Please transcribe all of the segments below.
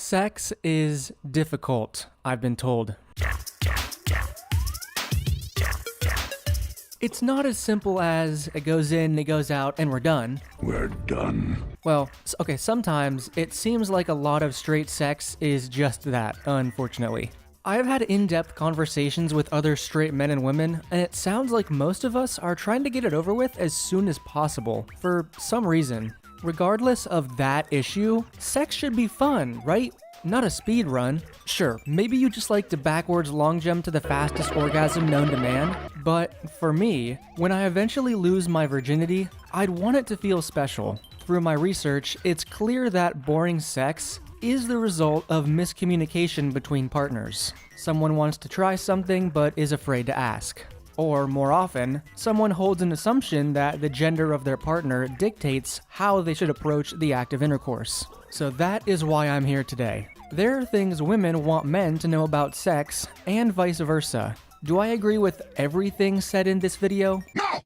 Sex is difficult, I've been told. It's not as simple as it goes in, it goes out, and we're done. We're done. Well, okay, sometimes it seems like a lot of straight sex is just that, unfortunately. I have had in-depth conversations with other straight men and women, and it sounds like most of us are trying to get it over with as soon as possible, for some reason. Regardless of that issue, sex should be fun, right? Not a speed run. Sure, maybe you just like to backwards long jump to the fastest orgasm known to man, but for me, when I eventually lose my virginity, I'd want it to feel special. Through my research, it's clear that boring sex is the result of miscommunication between partners. Someone wants to try something but is afraid to ask. Or, more often, someone holds an assumption that the gender of their partner dictates how they should approach the act of intercourse. So that is why I'm here today. There are things women want men to know about sex, and vice versa. Do I agree with everything said in this video? No!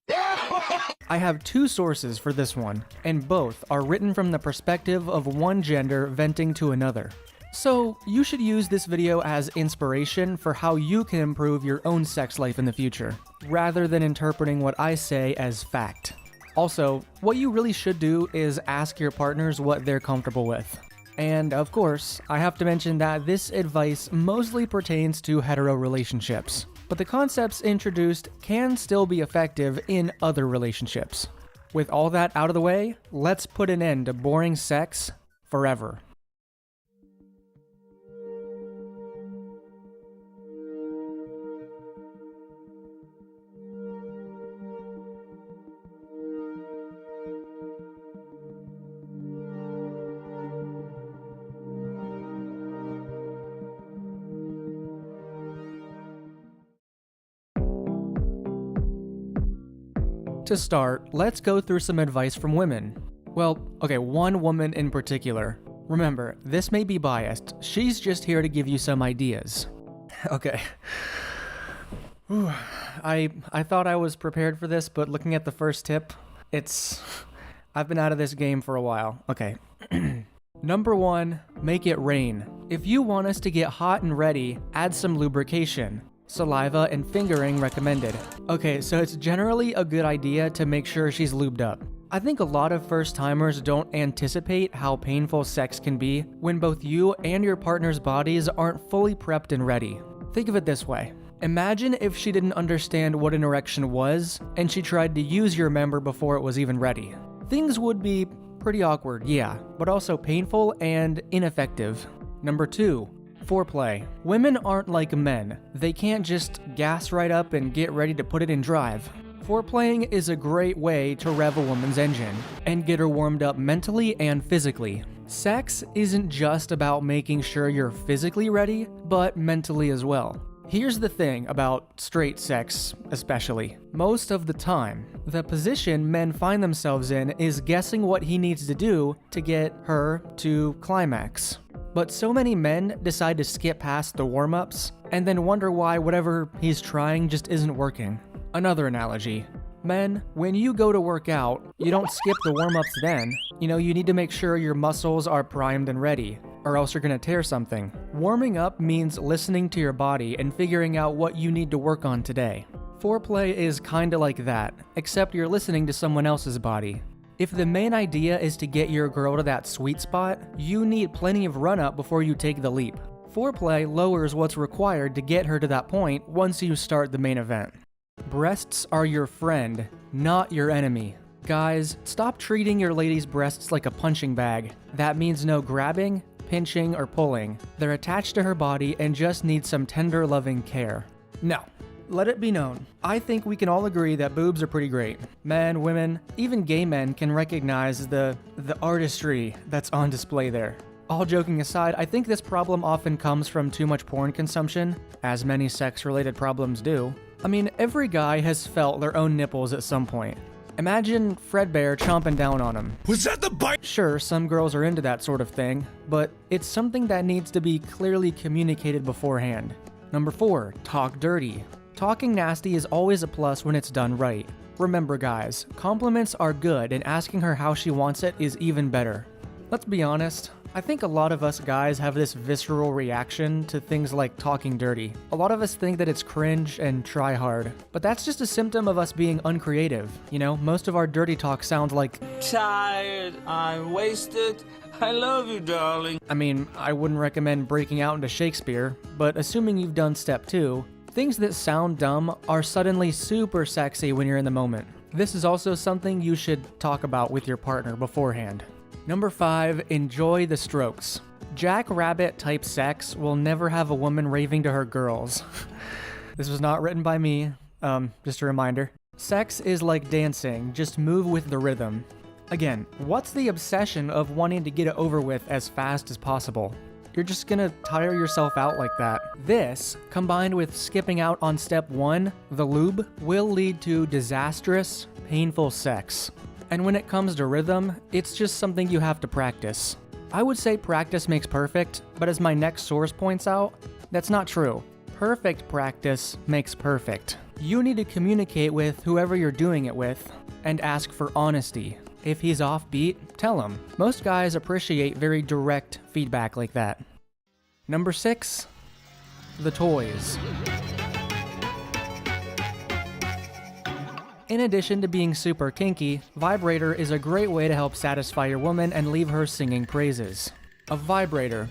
I have two sources for this one, and both are written from the perspective of one gender venting to another. So, you should use this video as inspiration for how you can improve your own sex life in the future, rather than interpreting what I say as fact. Also, what you really should do is ask your partners what they're comfortable with. And of course, I have to mention that this advice mostly pertains to hetero relationships, but the concepts introduced can still be effective in other relationships. With all that out of the way, let's put an end to boring sex forever. To start, let's go through some advice from women. Well, okay, one woman in particular. Remember, this may be biased. She's just here to give you some ideas. Okay. Whew. I thought I was prepared for this, but looking at the first tip, I've been out of this game for a while. Okay. Number 1, make it rain. If you want us to get hot and ready, add some lubrication. Saliva and fingering recommended. Okay, so it's generally a good idea to make sure she's lubed up. I think a lot of first-timers don't anticipate how painful sex can be when both you and your partner's bodies aren't fully prepped and ready. Think of it this way. Imagine if she didn't understand what an erection was, and she tried to use your member before it was even ready. Things would be pretty awkward, yeah, but also painful and ineffective. Number 2. Foreplay. Women aren't like men. They can't just gas right up and get ready to put it in drive. Foreplaying is a great way to rev a woman's engine and get her warmed up mentally and physically. Sex isn't just about making sure you're physically ready, but mentally as well. Here's the thing about straight sex, especially. Most of the time, the position men find themselves in is guessing what he needs to do to get her to climax. But so many men decide to skip past the warm-ups and then wonder why whatever he's trying just isn't working. Another analogy. Men, when you go to work out, you don't skip the warm-ups then. You need to make sure your muscles are primed and ready, or else you're gonna tear something. Warming up means listening to your body and figuring out what you need to work on today. Foreplay is kinda like that, except you're listening to someone else's body. If the main idea is to get your girl to that sweet spot, you need plenty of run-up before you take the leap. Foreplay lowers what's required to get her to that point once you start the main event. Breasts are your friend, not your enemy. Guys, stop treating your lady's breasts like a punching bag. That means no grabbing, pinching, or pulling. They're attached to her body and just need some tender, loving care. Now, let it be known, I think we can all agree that boobs are pretty great. Men, women, even gay men can recognize the artistry that's on display there. All joking aside, I think this problem often comes from too much porn consumption, as many sex-related problems do. I mean, every guy has felt their own nipples at some point. Imagine Fredbear chomping down on them. Was that the bite? Sure, some girls are into that sort of thing, but it's something that needs to be clearly communicated beforehand. Number 4, talk dirty. Talking nasty is always a plus when it's done right. Remember guys, compliments are good and asking her how she wants it is even better. Let's be honest, I think a lot of us guys have this visceral reaction to things like talking dirty. A lot of us think that it's cringe and try hard, but that's just a symptom of us being uncreative. You know, most of our dirty talk sounds like, tired, I'm wasted, I love you, darling. I mean, I wouldn't recommend breaking out into Shakespeare, but assuming you've done step 2, things that sound dumb are suddenly super sexy when you're in the moment. This is also something you should talk about with your partner beforehand. Number 5, enjoy the strokes. Jackrabbit type sex will never have a woman raving to her girls. This was not written by me, just a reminder. Sex is like dancing, just move with the rhythm. Again, what's the obsession of wanting to get it over with as fast as possible? You're just gonna tire yourself out like that. This, combined with skipping out on step 1, the lube, will lead to disastrous, painful sex. And when it comes to rhythm, it's just something you have to practice. I would say practice makes perfect, but as my next source points out, that's not true. Perfect practice makes perfect. You need to communicate with whoever you're doing it with and ask for honesty. If he's offbeat, tell him. Most guys appreciate very direct feedback like that. Number 6, the toys. In addition to being super kinky, vibrator is a great way to help satisfy your woman and leave her singing praises. A vibrator,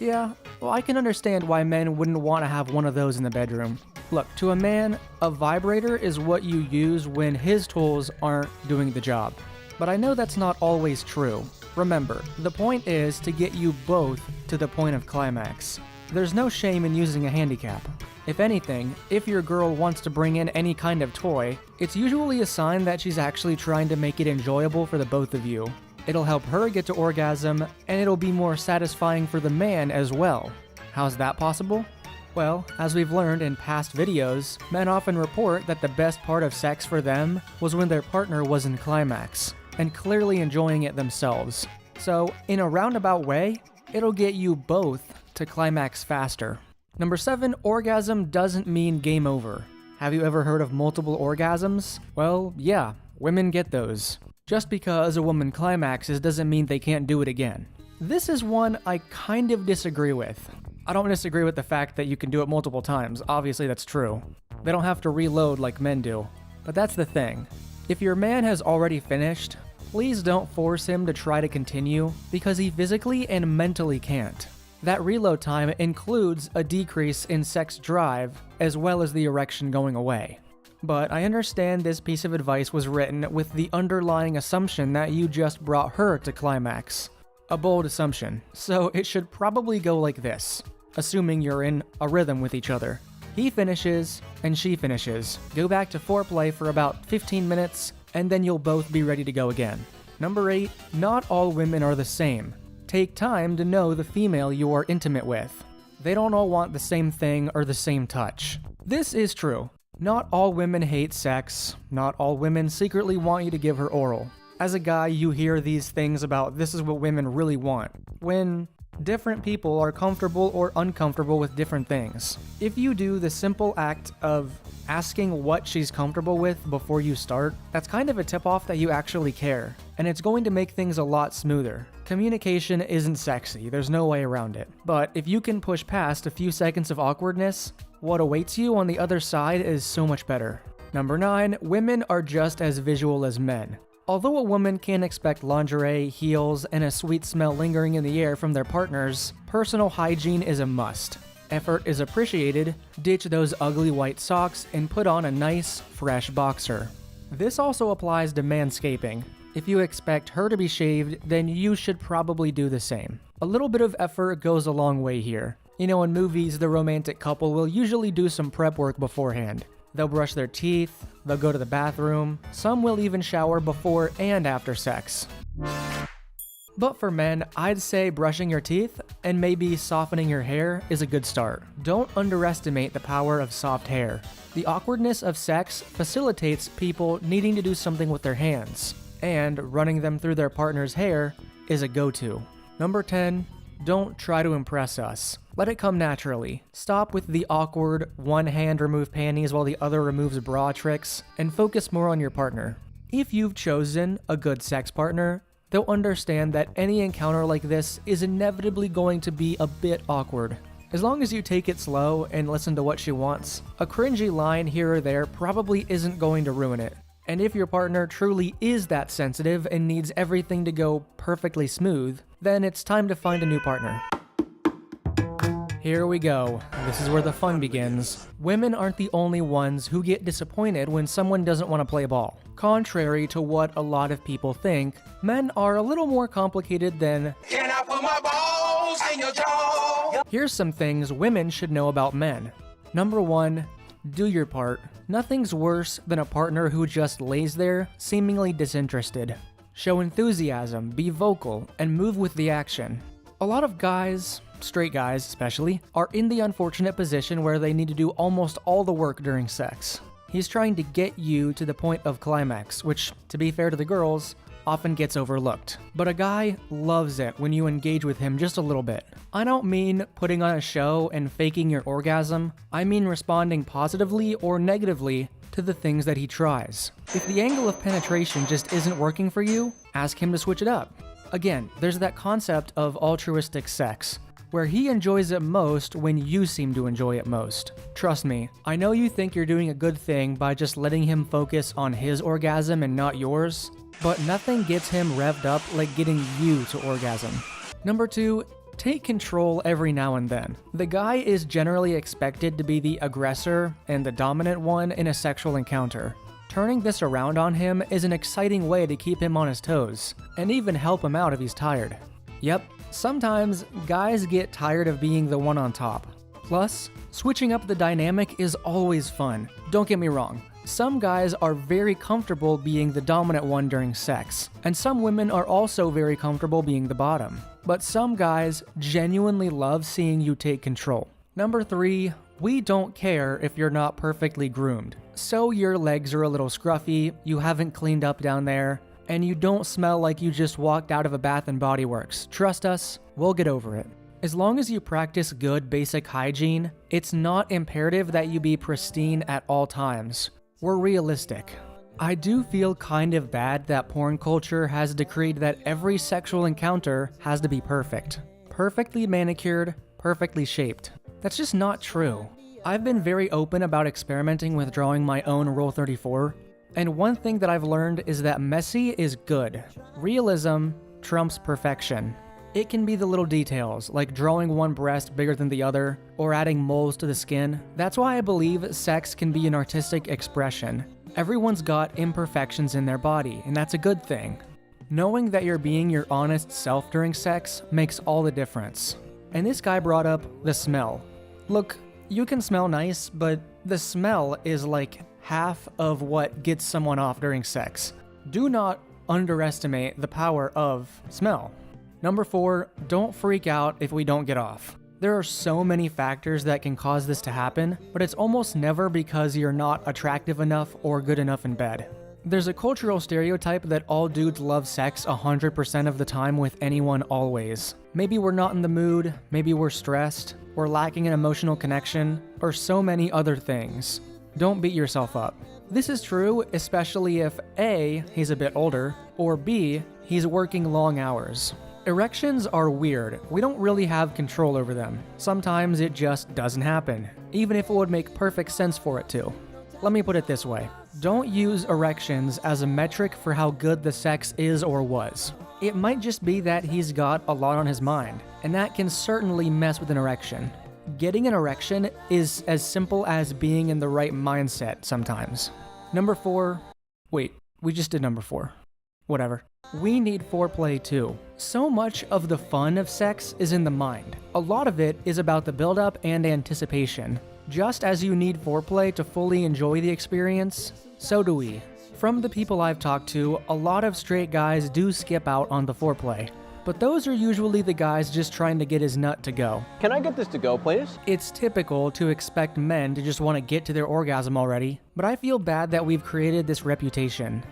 yeah, well, I can understand why men wouldn't want to have one of those in the bedroom. Look, to a man, a vibrator is what you use when his tools aren't doing the job. But I know that's not always true. Remember, the point is to get you both to the point of climax. There's no shame in using a handicap. If anything, if your girl wants to bring in any kind of toy, it's usually a sign that she's actually trying to make it enjoyable for the both of you. It'll help her get to orgasm, and it'll be more satisfying for the man as well. How's that possible? Well, as we've learned in past videos, men often report that the best part of sex for them was when their partner was in climax, and clearly enjoying it themselves. So, in a roundabout way, it'll get you both to climax faster. Number 7, orgasm doesn't mean game over. Have you ever heard of multiple orgasms? Well, yeah, women get those. Just because a woman climaxes doesn't mean they can't do it again. This is one I kind of disagree with. I don't disagree with the fact that you can do it multiple times. Obviously, that's true. They don't have to reload like men do. But that's the thing. If your man has already finished, please don't force him to try to continue because he physically and mentally can't. That reload time includes a decrease in sex drive as well as the erection going away. But I understand this piece of advice was written with the underlying assumption that you just brought her to climax. A bold assumption, so it should probably go like this, assuming you're in a rhythm with each other. He finishes, and she finishes. Go back to foreplay for about 15 minutes, and then you'll both be ready to go again. Number 8, not all women are the same. Take time to know the female you are intimate with. They don't all want the same thing or the same touch. This is true. Not all women hate sex. Not all women secretly want you to give her oral. As a guy, you hear these things about this is what women really want, when different people are comfortable or uncomfortable with different things. If you do the simple act of asking what she's comfortable with before you start, that's kind of a tip-off that you actually care, and it's going to make things a lot smoother. Communication isn't sexy, there's no way around it. But if you can push past a few seconds of awkwardness, what awaits you on the other side is so much better. Number 9, women are just as visual as men. Although a woman can expect lingerie, heels, and a sweet smell lingering in the air from their partners, personal hygiene is a must. Effort is appreciated, ditch those ugly white socks, and put on a nice, fresh boxer. This also applies to manscaping. If you expect her to be shaved, then you should probably do the same. A little bit of effort goes a long way here. You know, in movies, the romantic couple will usually do some prep work beforehand. They'll brush their teeth, they'll go to the bathroom, some will even shower before and after sex. But for men, I'd say brushing your teeth and maybe softening your hair is a good start. Don't underestimate the power of soft hair. The awkwardness of sex facilitates people needing to do something with their hands, and running them through their partner's hair is a go-to. Number 10, don't try to impress us. Let it come naturally. Stop with the awkward, one hand remove panties while the other removes bra tricks, and focus more on your partner. If you've chosen a good sex partner, they'll understand that any encounter like this is inevitably going to be a bit awkward. As long as you take it slow and listen to what she wants, a cringy line here or there probably isn't going to ruin it. And if your partner truly is that sensitive and needs everything to go perfectly smooth, then it's time to find a new partner. Here we go. This is where the fun begins. Women aren't the only ones who get disappointed when someone doesn't want to play ball. Contrary to what a lot of people think, men are a little more complicated than, "Can I put my balls in your jaw?" Here's some things women should know about men. Number 1, do your part. Nothing's worse than a partner who just lays there, seemingly disinterested. Show enthusiasm, be vocal, and move with the action. A lot of guys, straight guys especially, are in the unfortunate position where they need to do almost all the work during sex. He's trying to get you to the point of climax, which, to be fair to the girls, often gets overlooked. But a guy loves it when you engage with him just a little bit. I don't mean putting on a show and faking your orgasm. I mean responding positively or negatively to the things that he tries. If the angle of penetration just isn't working for you, ask him to switch it up. Again, there's that concept of altruistic sex, where he enjoys it most when you seem to enjoy it most. Trust me, I know you think you're doing a good thing by just letting him focus on his orgasm and not yours, but nothing gets him revved up like getting you to orgasm. Number 2, take control every now and then. The guy is generally expected to be the aggressor and the dominant one in a sexual encounter. Turning this around on him is an exciting way to keep him on his toes, and even help him out if he's tired. Yep, sometimes guys get tired of being the one on top. Plus, switching up the dynamic is always fun. Don't get me wrong. Some guys are very comfortable being the dominant one during sex, and some women are also very comfortable being the bottom. But some guys genuinely love seeing you take control. Number 3, we don't care if you're not perfectly groomed. So your legs are a little scruffy, you haven't cleaned up down there, and you don't smell like you just walked out of a Bath and Body Works. Trust us, we'll get over it. As long as you practice good basic hygiene, it's not imperative that you be pristine at all times. We're realistic. I do feel kind of bad that porn culture has decreed that every sexual encounter has to be perfect. Perfectly manicured, perfectly shaped. That's just not true. I've been very open about experimenting with drawing my own Rule 34, and one thing that I've learned is that messy is good. Realism trumps perfection. It can be the little details, like drawing one breast bigger than the other, or adding moles to the skin. That's why I believe sex can be an artistic expression. Everyone's got imperfections in their body, and that's a good thing. Knowing that you're being your honest self during sex makes all the difference. And this guy brought up the smell. Look, you can smell nice, but the smell is like half of what gets someone off during sex. Do not underestimate the power of smell. Number 4, don't freak out if we don't get off. There are so many factors that can cause this to happen, but it's almost never because you're not attractive enough or good enough in bed. There's a cultural stereotype that all dudes love sex 100% of the time with anyone always. Maybe we're not in the mood, maybe we're stressed, we're lacking an emotional connection, or so many other things. Don't beat yourself up. This is true, especially if A, he's a bit older, or B, he's working long hours. Erections are weird. We don't really have control over them. Sometimes it just doesn't happen, even if it would make perfect sense for it to. Let me put it this way. Don't use erections as a metric for how good the sex is or was. It might just be that he's got a lot on his mind, and that can certainly mess with an erection. Getting an erection is as simple as being in the right mindset sometimes. Number 4. Wait, we just did number 4. Whatever. We need foreplay too. So much of the fun of sex is in the mind. A lot of it is about the build-up and anticipation. Just as you need foreplay to fully enjoy the experience, so do we. From the people I've talked to, a lot of straight guys do skip out on the foreplay. But those are usually the guys just trying to get his nut to go. Can I get this to go, please? It's typical to expect men to just want to get to their orgasm already, but I feel bad that we've created this reputation.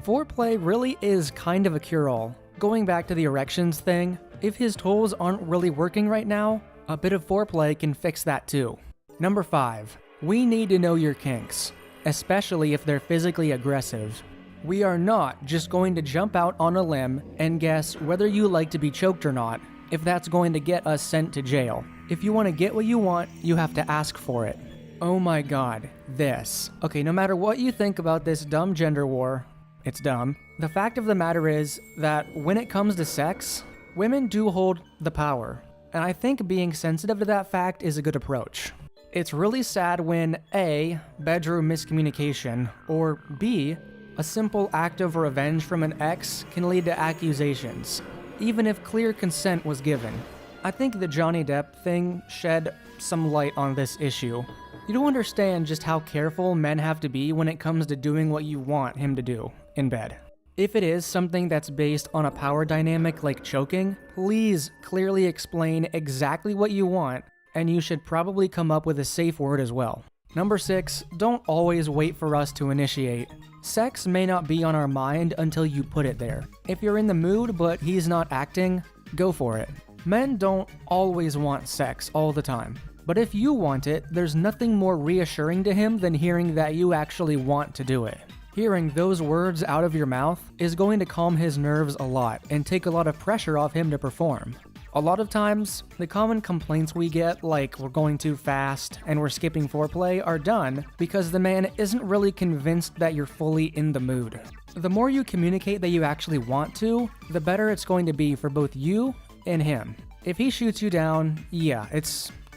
Foreplay really is kind of a cure-all. Going back to the erections thing, if his toes aren't really working right now, a bit of foreplay can fix that too. Number 5, we need to know your kinks, especially if they're physically aggressive. We are not just going to jump out on a limb and guess whether you like to be choked or not, if that's going to get us sent to jail. If you want to get what you want, you have to ask for it. Oh my god, this. Okay, no matter what you think about this dumb gender war, it's dumb. The fact of the matter is that when it comes to sex, women do hold the power. And I think being sensitive to that fact is a good approach. It's really sad when A, bedroom miscommunication, or B, a simple act of revenge from an ex can lead to accusations, even if clear consent was given. I think the Johnny Depp thing shed some light on this issue. You don't understand just how careful men have to be when it comes to doing what you want him to do in bed. If it is something that's based on a power dynamic like choking, please clearly explain exactly what you want, and you should probably come up with a safe word as well. Number 6, don't always wait for us to initiate. Sex may not be on our mind until you put it there. If you're in the mood but he's not acting, go for it. Men don't always want sex all the time. But if you want it, there's nothing more reassuring to him than hearing that you actually want to do it. Hearing those words out of your mouth is going to calm his nerves a lot and take a lot of pressure off him to perform. A lot of times, the common complaints we get, like we're going too fast and we're skipping foreplay, are done because the man isn't really convinced that you're fully in the mood. The more you communicate that you actually want to, the better it's going to be for both you and him. If he shoots you down, yeah,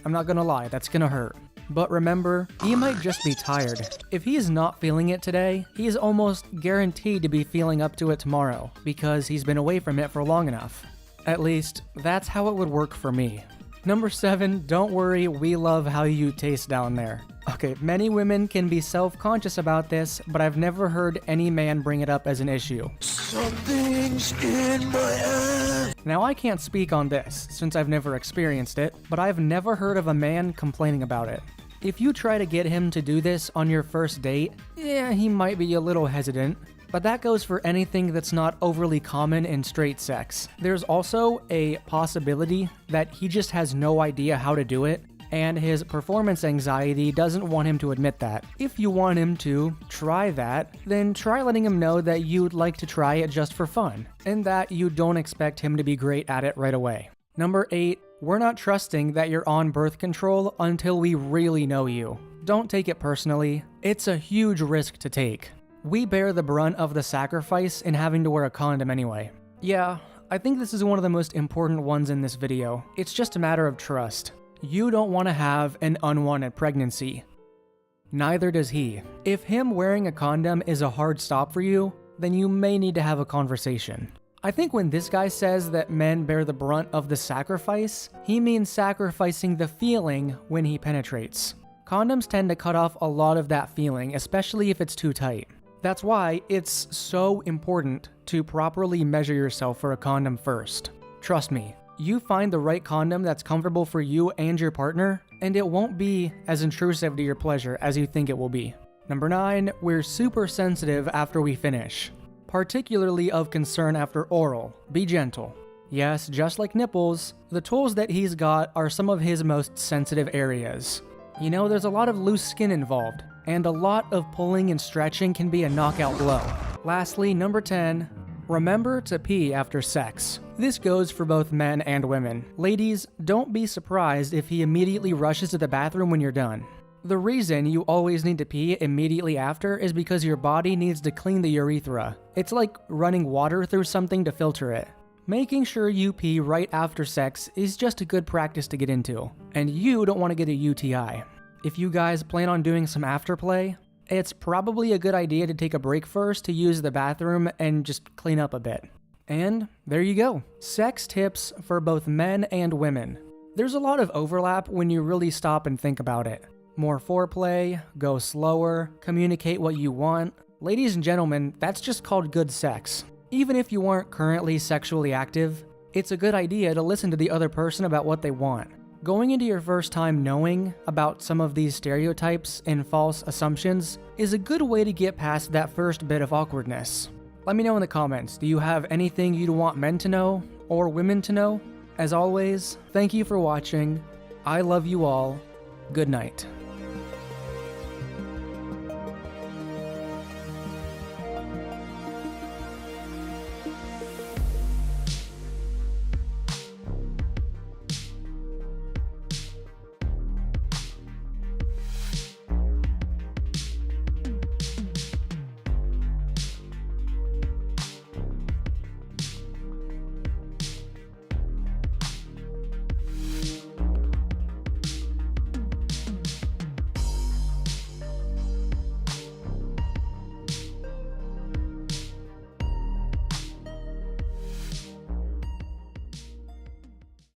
I'm not gonna lie, that's gonna hurt. But remember, he might just be tired. If he's not feeling it today, he's almost guaranteed to be feeling up to it tomorrow, because he's been away from it for long enough. At least, that's how it would work for me. Number 7, don't worry, we love how you taste down there. Okay, many women can be self-conscious about this, but I've never heard any man bring it up as an issue. Something's in my ass. Now, I can't speak on this, since I've never experienced it, but I've never heard of a man complaining about it. If you try to get him to do this on your first date, yeah, he might be a little hesitant, but that goes for anything that's not overly common in straight sex. There's also a possibility that he just has no idea how to do it, and his performance anxiety doesn't want him to admit that. If you want him to try that, then try letting him know that you'd like to try it just for fun, and that you don't expect him to be great at it right away. Number 8, we're not trusting that you're on birth control until we really know you. Don't take it personally. It's a huge risk to take. We bear the brunt of the sacrifice in having to wear a condom anyway. Yeah, I think this is one of the most important ones in this video. It's just a matter of trust. You don't want to have an unwanted pregnancy. Neither does he. If him wearing a condom is a hard stop for you, then you may need to have a conversation. I think when this guy says that men bear the brunt of the sacrifice, he means sacrificing the feeling when he penetrates. Condoms tend to cut off a lot of that feeling, especially if it's too tight. That's why it's so important to properly measure yourself for a condom first. Trust me, you find the right condom that's comfortable for you and your partner, and it won't be as intrusive to your pleasure as you think it will be. Number 9, we're super sensitive after we finish. Particularly of concern after oral. Be gentle. Yes, just like nipples, the tools that he's got are some of his most sensitive areas. You know, there's a lot of loose skin involved, and a lot of pulling and stretching can be a knockout blow. Lastly, number 10, remember to pee after sex. This goes for both men and women. Ladies, don't be surprised if he immediately rushes to the bathroom when you're done. The reason you always need to pee immediately after is because your body needs to clean the urethra. It's like running water through something to filter it. Making sure you pee right after sex is just a good practice to get into, and you don't want to get a UTI. If you guys plan on doing some afterplay, it's probably a good idea to take a break first to use the bathroom and just clean up a bit. And there you go. Sex tips for both men and women. There's a lot of overlap when you really stop and think about it. More foreplay, go slower, communicate what you want. Ladies and gentlemen, that's just called good sex. Even if you aren't currently sexually active, it's a good idea to listen to the other person about what they want. Going into your first time knowing about some of these stereotypes and false assumptions is a good way to get past that first bit of awkwardness. Let me know in the comments, do you have anything you'd want men to know or women to know? As always, thank you for watching. I love you all. Good night.